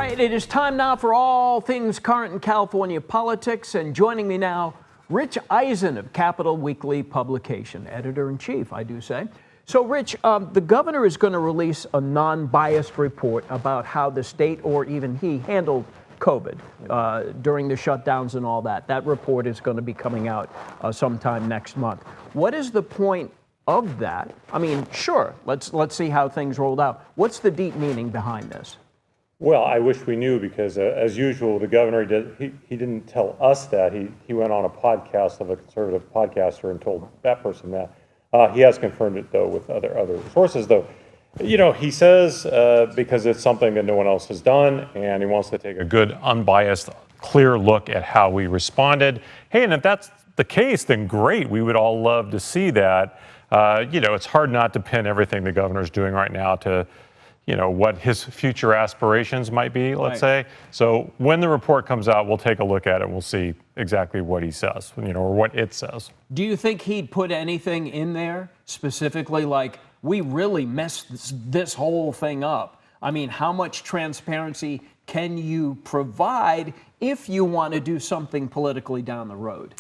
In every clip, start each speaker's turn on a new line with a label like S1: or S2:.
S1: right, it is time now for all things current in California politics, and joining me now, Rich Ehisen of Capital Weekly publication, editor-in-chief, I do say. So, Rich, the governor is going to release a non-biased report about how the state, or even he, handled COVID during the shutdowns and all that. That report is going to be coming out sometime next month. What is the point of that? I mean, sure, let's see how things rolled out. What's the deep meaning behind this?
S2: Well, I wish we knew, because as usual, the governor he didn't tell us that. He went on a podcast of a conservative podcaster and told that person that. He has confirmed it, though, with other sources, though. You know, he says because it's something that no one else has done, and he wants to take a good, unbiased, clear look at how we responded. Hey, and if that's the case, then great. We would all love to see that. You know, it's hard not to pin everything the governor's doing right now to, you know, what his future aspirations might be, let's say. So when the report comes out, we'll take a look at it. We'll see exactly what he says, you know, or what it says.
S1: Do you think he'd put anything in there specifically like, we really messed this whole thing up? I mean, how much transparency can you provide if you want to do something politically down the road?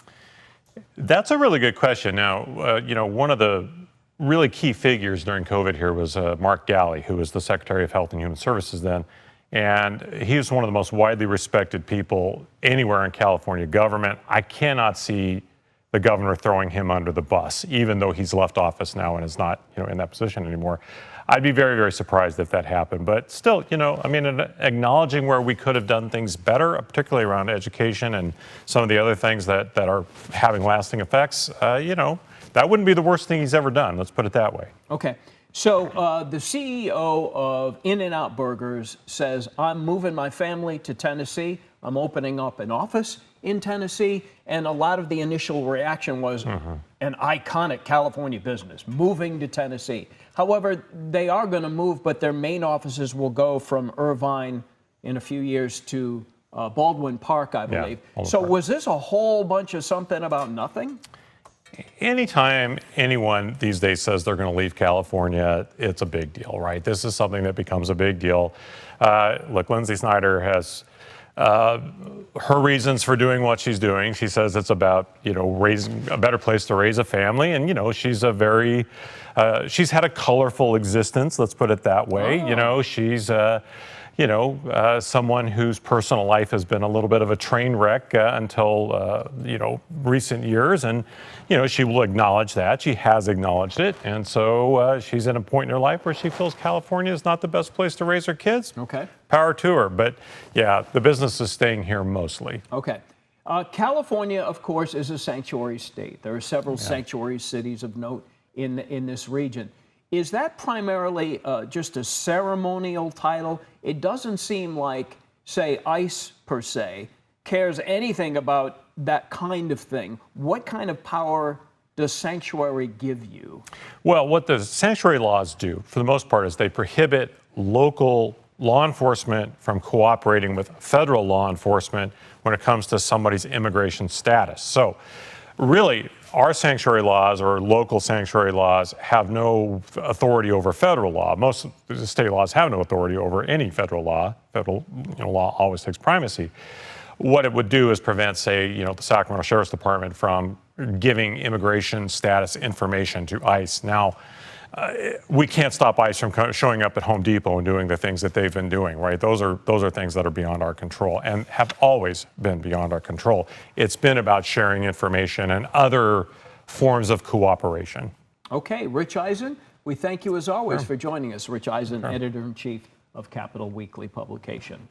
S2: That's a really good question. Now, you know, one of the really key figures during COVID here was Mark Galley, who was the Secretary of Health and Human Services then. And he was one of the most widely respected people anywhere in California government. I cannot see the governor throwing him under the bus, even though he's left office now and is not, you know, in that position anymore. I'd be very, very surprised if that happened. But still, you know, I mean, acknowledging where we could have done things better, particularly around education and some of the other things that are having lasting effects, you know, that wouldn't be the worst thing he's ever done. Let's put it that way.
S1: Okay. So the CEO of In-N-Out Burgers says, I'm moving my family to Tennessee. I'm opening up an office in Tennessee. And a lot of the initial reaction was an iconic California business moving to Tennessee. However, they are going to move, but their main offices will go from Irvine in a few years to Baldwin Park, I believe. Yeah, so was this a whole bunch of something about nothing?
S2: Anytime anyone these days says they're going to leave California, it's a big deal, right? This is something that becomes a big deal. Look, Lindsay Snyder has her reasons for doing what she's doing. She says it's about, you know, raising a better place to raise a family. And, you know, she's a very, she's had a colorful existence, let's put it that way. You know, she's, you know, someone whose personal life has been a little bit of a train wreck until, you know, recent years. And, you know, she will acknowledge that. She has acknowledged it. And so she's at a point in her life where she feels California is not the best place to raise her kids.
S1: Okay.
S2: Power to her. But, yeah, the business is staying here mostly.
S1: Okay. California, of course, is a sanctuary state. There are several sanctuary cities of note in this region. Is that primarily just a ceremonial title? It doesn't seem like, say, ICE per se cares anything about that kind of thing. What kind of power does sanctuary give you? Well,
S2: what the sanctuary laws do, for the most part, is they prohibit local law enforcement from cooperating with federal law enforcement when it comes to somebody's immigration status. So, really, our sanctuary laws or local sanctuary laws have no authority over federal law. Most of the state laws have no authority over any federal law. Federal, you know, law always takes primacy. What it would do is prevent, say, you know, the Sacramento Sheriff's Department from giving immigration status information to ICE. Now, we can't stop ICE from showing up at Home Depot and doing the things that they've been doing, right? Those are things that are beyond our control and have always been beyond our control. It's been about sharing information and other forms of cooperation.
S1: Okay, Rich Ehisen, we thank you as always for joining us. Rich Ehisen, editor-in-chief of Capital Weekly publication.